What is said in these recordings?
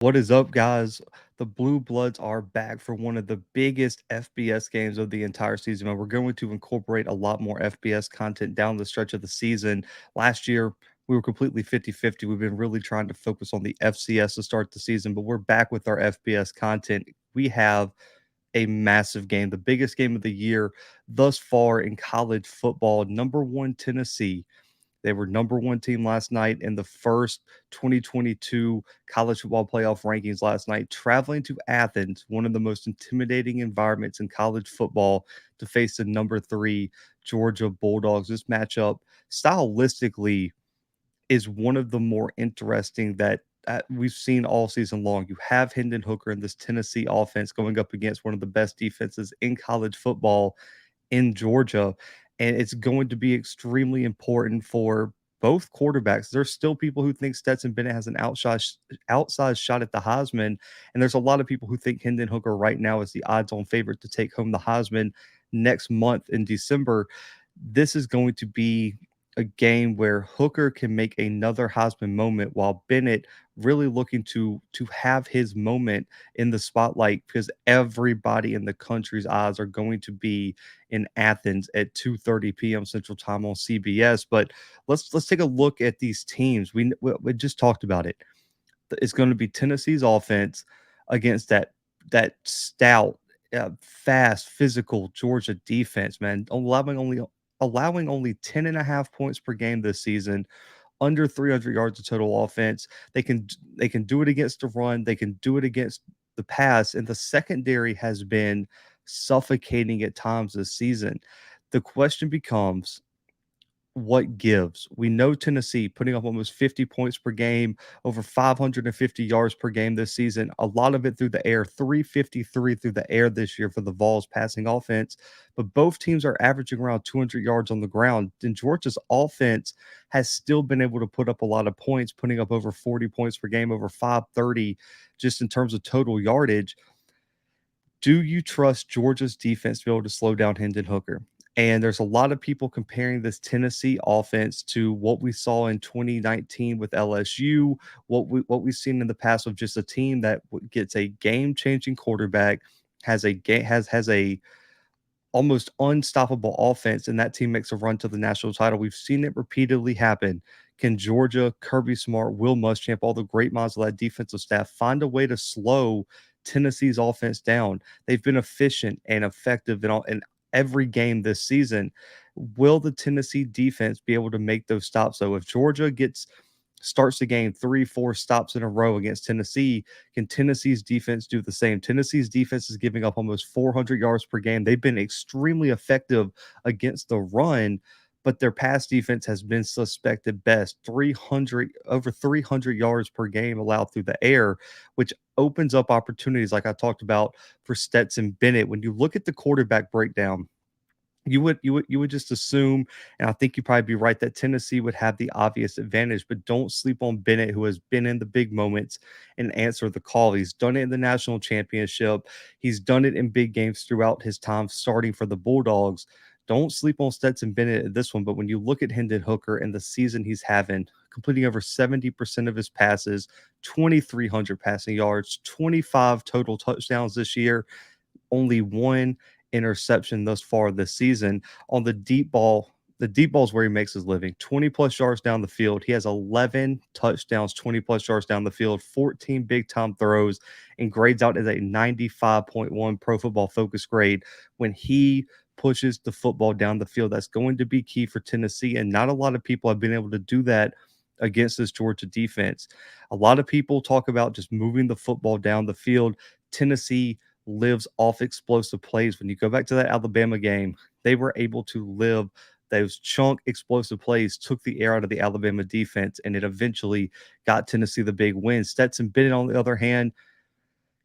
What is up, guys? The Blue Bloods are back for one of the biggest FBS games of the entire season, and we're going to incorporate a lot more FBS content down the stretch of the season. Last year, we were completely 50-50. We've been really trying to focus on the FCS to start the season, but we're back with our FBS content. We have a massive game, the biggest game of the year thus far in college football. Number one, Tennessee. They were number one team last night in the first 2022 college football playoff rankings last night, traveling to Athens, one of the most intimidating environments in college football, to face the number three Georgia Bulldogs. This matchup, stylistically, is one of the more interesting that we've seen all season long. You have Hendon Hooker in this Tennessee offense going up against one of the best defenses in college football in Georgia, and it's going to be extremely important for both quarterbacks. There's still people who think Stetson Bennett has an outsized shot at the Heisman, and there's a lot of people who think Hendon Hooker right now is the odds-on favorite to take home the Heisman next month in December. This is going to be a game where Hooker can make another Heisman moment while Bennett really looking to have his moment in the spotlight because everybody in the country's eyes are going to be in Athens at 2:30 p.m. Central Time on CBS. But let's take a look at these teams. We just talked about it. It's going to be Tennessee's offense against that stout, fast, physical Georgia defense. Man, allowing only 10.5 points per game this season, under 300 yards of total offense. They can do it against the run. They can do it against the pass, and the secondary has been suffocating at times this season. The question becomes, what gives? We know Tennessee putting up almost 50 points per game, over 550 yards per game this season, a lot of it through the air, 353 through the air this year for the Vols passing offense. But both teams are averaging around 200 yards on the ground. And Georgia's offense has still been able to put up a lot of points, putting up over 40 points per game, over 530 just in terms of total yardage. Do you trust Georgia's defense to be able to slow down Hendon Hooker? And there's a lot of people comparing this Tennessee offense to what we saw in 2019 with LSU, what we've seen in the past with just a team that gets a game-changing quarterback, has a almost unstoppable offense, and that team makes a run to the national title. We've seen it repeatedly happen. Can Georgia, Kirby Smart, Will Muschamp, all the great minds of that defensive staff find a way to slow Tennessee's offense down? They've been efficient and effective in every game this season. Will the Tennessee defense be able to make those stops, though? If Georgia starts the game 3-4 stops in a row against Tennessee, can Tennessee's defense do the same? Tennessee's defense is giving up almost 400 yards per game. They've been extremely effective against the run, but their pass defense has been suspect at best. 300 yards per game allowed through the air, which opens up opportunities like I talked about for Stetson Bennett. When you look at the quarterback breakdown, you would just assume, and I think you'd probably be right, that Tennessee would have the obvious advantage, but don't sleep on Bennett, who has been in the big moments and answered the call. He's done it in the national championship. He's done it in big games throughout his time starting for the Bulldogs. Don't sleep on Stetson Bennett at this one, but when you look at Hendon Hooker and the season he's having, completing over 70% of his passes, 2,300 passing yards, 25 total touchdowns this year, only one interception thus far this season. On the deep ball, the deep ball is where he makes his living. 20 plus yards down the field. He has 11 touchdowns, 20 plus yards down the field, 14 big time throws, and grades out as a 95.1 Pro Football Focus grade. When he pushes the football down the field, that's going to be key for Tennessee. And not a lot of people have been able to do that against this Georgia defense. A lot of people talk about just moving the football down the field. Tennessee lives off explosive plays. When you go back to that Alabama game, they were able to live those chunk explosive plays, took the air out of the Alabama defense, and it eventually got Tennessee the big win. Stetson Bennett, on the other hand,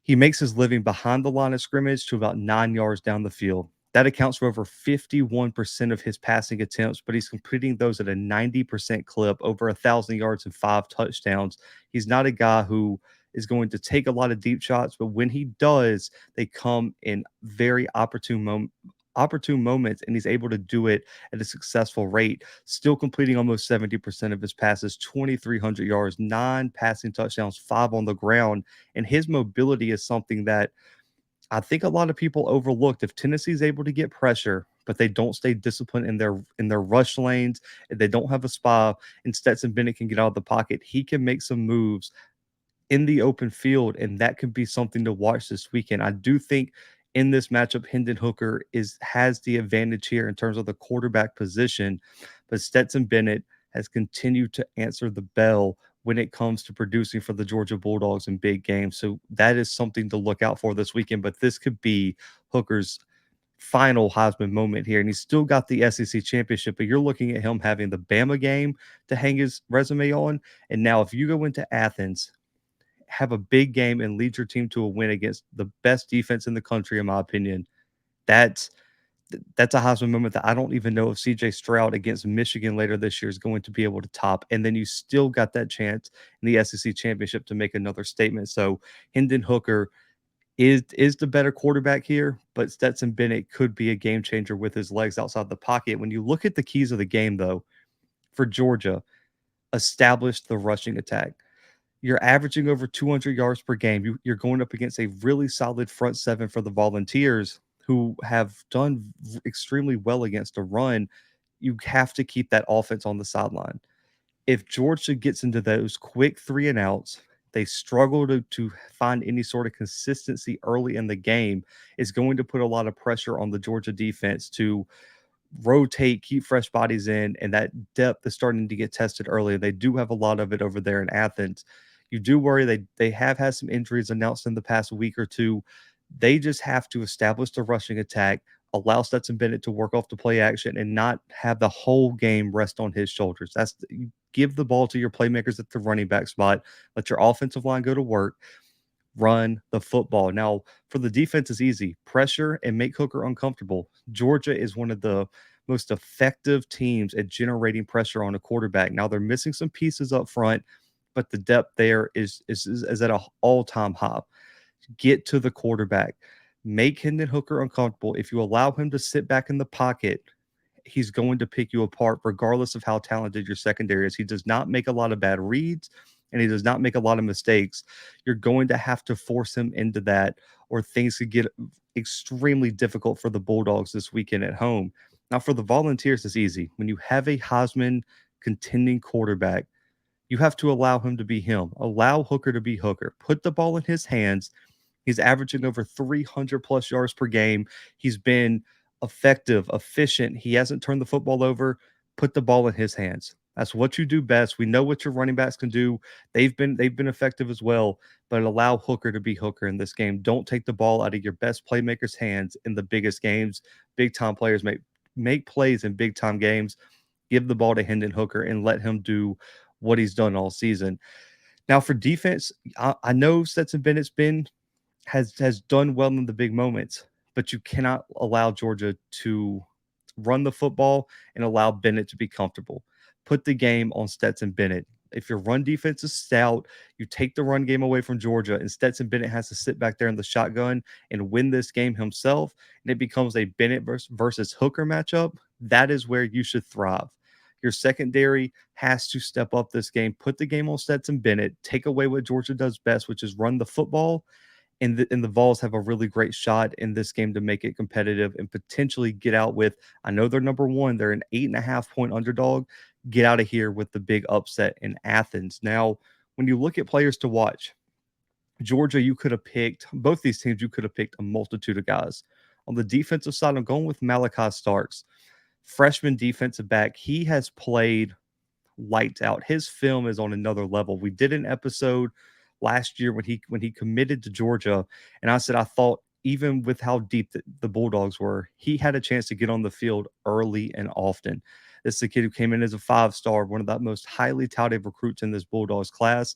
he makes his living behind the line of scrimmage to about 9 yards down the field. That accounts for over 51% of his passing attempts, but he's completing those at a 90% clip, over 1,000 yards and 5 touchdowns. He's not a guy who is going to take a lot of deep shots, but when he does, they come in very opportune moments, and he's able to do it at a successful rate, still completing almost 70% of his passes, 2,300 yards, 9 passing touchdowns, 5 on the ground. And his mobility is something that I think a lot of people overlooked. If Tennessee's able to get pressure, but they don't stay disciplined in their rush lanes, if they don't have a spy, and Stetson Bennett can get out of the pocket, he can make some moves in the open field, and that could be something to watch this weekend. I do think in this matchup, Hendon Hooker has the advantage here in terms of the quarterback position, but Stetson Bennett has continued to answer the bell when it comes to producing for the Georgia Bulldogs in big games. So that is something to look out for this weekend. But this could be Hooker's final Heisman moment here. And he's still got the SEC championship, but you're looking at him having the Bama game to hang his resume on. And now, if you go into Athens, have a big game and lead your team to a win against the best defense in the country, in my opinion, that's that's a Heisman moment that I don't even know if CJ Stroud against Michigan later this year is going to be able to top. And then you still got that chance in the SEC championship to make another statement. So Hendon Hooker is the better quarterback here, but Stetson Bennett could be a game changer with his legs outside the pocket. When you look at the keys of the game, though, for Georgia, establish the rushing attack. You're averaging over 200 yards per game. You're going up against a really solid front seven for the Volunteers who have done extremely well against a run. You have to keep that offense on the sideline. If Georgia gets into those quick 3 and outs, they struggle to find any sort of consistency early in the game, it's going to put a lot of pressure on the Georgia defense to rotate, keep fresh bodies in, and that depth is starting to get tested early. They do have a lot of it over there in Athens. You do worry they have had some injuries announced in the past week or two. They just have to establish the rushing attack, allow Stetson Bennett to work off the play action, and not have the whole game rest on his shoulders. You give the ball to your playmakers at the running back spot. Let your offensive line go to work, run the football. Now, for the defense, it's easy. Pressure and make Hooker uncomfortable. Georgia is one of the most effective teams at generating pressure on a quarterback. Now, they're missing some pieces up front, but the depth there is at an all-time high. Get to the quarterback. Make Hendon Hooker uncomfortable. If you allow him to sit back in the pocket, he's going to pick you apart regardless of how talented your secondary is. He does not make a lot of bad reads and he does not make a lot of mistakes. You're going to have to force him into that, or things could get extremely difficult for the Bulldogs this weekend at home. Now, for the Volunteers, it's easy. When you have a Heisman contending quarterback, you have to allow him to be him. Allow Hooker to be Hooker. Put the ball in his hands. He's averaging over 300 plus yards per game. He's been effective, efficient. He hasn't turned the football over. Put the ball in his hands. That's what you do best. We know what your running backs can do. They've been effective as well, but allow Hooker to be Hooker in this game. Don't take the ball out of your best playmakers' hands in the biggest games. Big time players make plays in big time games. Give the ball to Hendon Hooker and let him do what he's done all season. Now for defense, I know Stetson Bennett's been has done well in the big moments, but you cannot allow Georgia to run the football and allow Bennett to be comfortable. Put the game on Stetson Bennett. If your run defense is stout, you take the run game away from Georgia, and Stetson Bennett has to sit back there in the shotgun and win this game himself, and it becomes a Bennett versus Hooker matchup. That is where you should thrive. Your secondary has to step up this game, put the game on Stetson Bennett, take away what Georgia does best, which is run the football, and the Vols have a really great shot in this game to make it competitive and potentially get out with. I know they're number one; they're an 8.5 point underdog. Get out of here with the big upset in Athens. Now, when you look at players to watch, Georgia, you could have picked both these teams. You could have picked a multitude of guys. On the defensive side, I'm going with Malachi Starks, freshman defensive back. He has played lights out. His film is on another level. We did an episode last year when he committed to Georgia, and I said I thought even with how deep the Bulldogs were, he had a chance to get on the field early and often. This is a kid who came in as a 5-star, one of the most highly touted recruits in this Bulldogs class.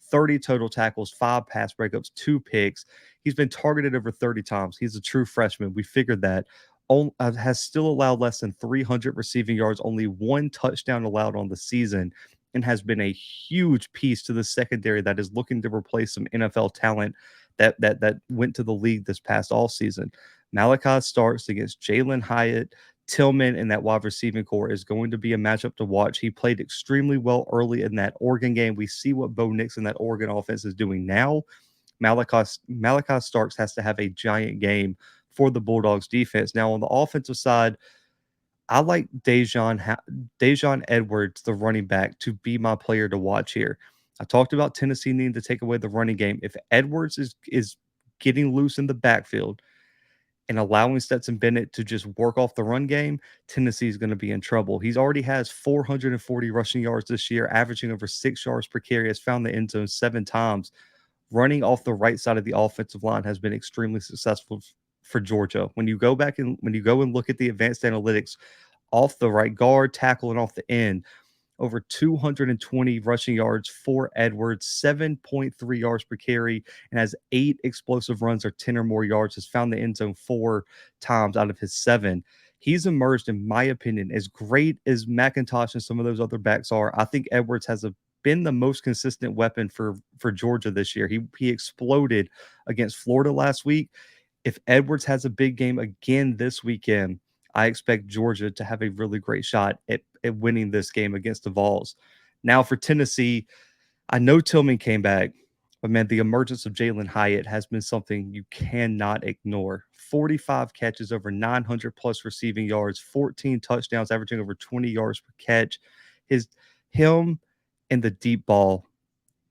30 total tackles, 5 pass breakups, 2 picks. He's been targeted over 30 times. He's a true freshman. We figured that. Has still allowed less than 300 receiving yards, only 1 touchdown allowed on the season, and has been a huge piece to the secondary that is looking to replace some NFL talent that went to the league this past all season. Malachi Starks against Jalen Hyatt, Tillman, and that wide receiving core is going to be a matchup to watch. He played extremely well early in that Oregon game. We see what Bo Nix and that Oregon offense is doing now. Malachi Starks has to have a giant game for the Bulldogs defense. Now on the offensive side, I like Dejon Edwards, the running back, to be my player to watch here. I talked about Tennessee needing to take away the running game. If Edwards is getting loose in the backfield and allowing Stetson Bennett to just work off the run game, Tennessee is going to be in trouble. He's already has 440 rushing yards this year, averaging over 6 yards per carry, has found the end zone 7 times. Running off the right side of the offensive line has been extremely successful for Georgia. When you go and look at the advanced analytics, off the right guard, tackle, and off the end, over 220 rushing yards for Edwards, 7.3 yards per carry, and has 8 explosive runs or 10 or more yards, has found the end zone 4 times out of his 7. He's emerged, in my opinion, as great as McIntosh and some of those other backs are. I think Edwards has been the most consistent weapon for Georgia this year. He exploded against Florida last week. If Edwards has a big game again this weekend, I expect Georgia to have a really great shot at winning this game against the Vols. Now for Tennessee, I know Tillman came back, but man, the emergence of Jalen Hyatt has been something you cannot ignore. 45 catches, over 900 plus receiving yards, 14 touchdowns, averaging over 20 yards per catch. His him and the deep ball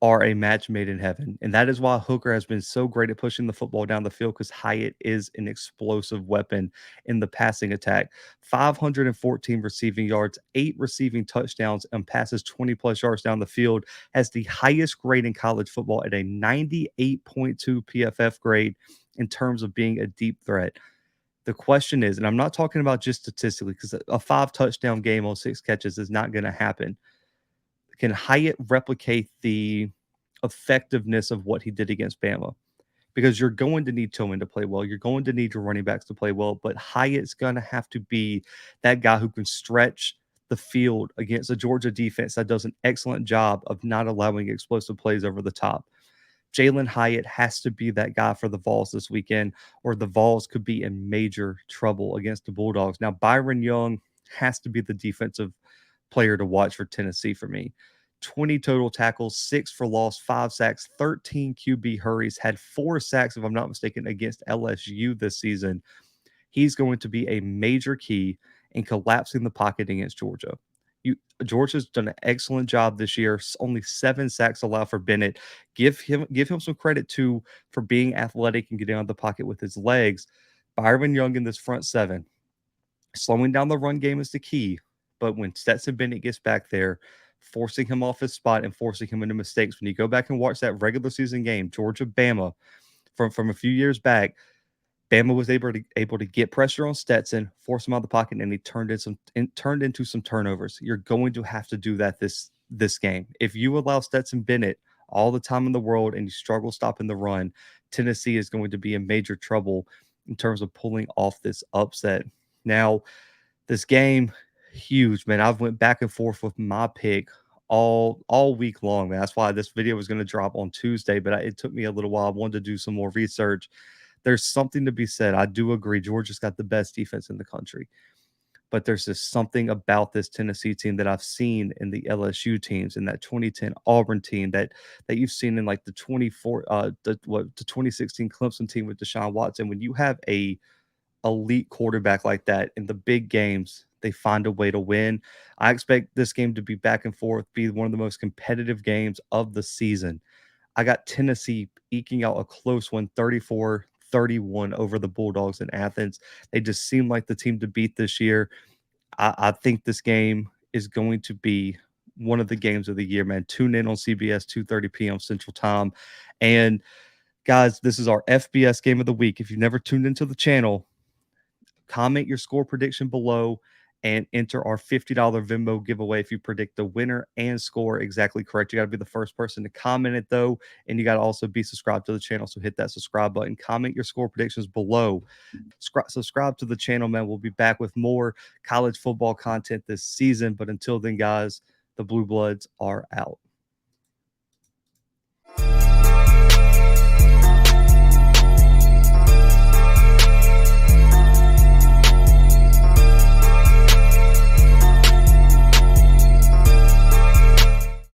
are a match made in heaven. And that is why Hooker has been so great at pushing the football down the field, because Hyatt is an explosive weapon in the passing attack. 514 receiving yards, 8 receiving touchdowns, and passes 20 plus yards down the field. Has the highest grade in college football at a 98.2 PFF grade in terms of being a deep threat. The question is, and I'm not talking about just statistically, because a 5 touchdown game on 6 catches is not going to happen. Can Hyatt replicate the effectiveness of what he did against Bama? Because you're going to need Tillman to play well. You're going to need your running backs to play well, but Hyatt's going to have to be that guy who can stretch the field against a Georgia defense that does an excellent job of not allowing explosive plays over the top. Jalen Hyatt has to be that guy for the Vols this weekend, or the Vols could be in major trouble against the Bulldogs. Now, Byron Young has to be the defensive player to watch for Tennessee for me. 20 total tackles, 6 for loss, 5 sacks, 13 QB hurries, had 4 sacks, if I'm not mistaken, against LSU this season. He's going to be a major key in collapsing the pocket against Georgia. Georgia's done an excellent job this year. Only 7 sacks allowed for Bennett. Give him some credit too for being athletic and getting out of the pocket with his legs. Byron Young in this front 7. Slowing down the run game is the key, but when Stetson Bennett gets back there, forcing him off his spot and forcing him into mistakes. When you go back and watch that regular season game, Georgia Bama, from a few years back, Bama was able to get pressure on Stetson, force him out of the pocket, and he turned into some turnovers. You're going to have to do that this game. If you allow Stetson Bennett all the time in the world and you struggle stopping the run, Tennessee is going to be in major trouble in terms of pulling off this upset. Now, this game, huge, man. I've went back and forth with my pick all week long, man. That's why this video was going to drop on Tuesday, but it took me a little while. I wanted to do some more research. There's something to be said. I do agree. Georgia's got the best defense in the country, but there's just something about this Tennessee team that I've seen in the LSU teams, in that 2010 Auburn team, that you've seen in like the 2016 Clemson team with Deshaun Watson. When you have a elite quarterback like that in the big games, they find a way to win. I expect this game to be back and forth, be one of the most competitive games of the season. I got Tennessee eking out a close one, 34-31 over the Bulldogs in Athens. They just seem like the team to beat this year. I think this game is going to be one of the games of the year, man. Tune in on CBS, 2:30 p.m. Central Time. And guys, this is our FBS game of the week. If you've never tuned into the channel, comment your score prediction below and enter our $50 Venmo giveaway if you predict the winner and score exactly correct. You got to be the first person to comment it, though, and you got to also be subscribed to the channel, so hit that subscribe button. Comment your score predictions below. Subscribe to the channel, man. We'll be back with more college football content this season, but until then, guys, the Blue Bloods are out.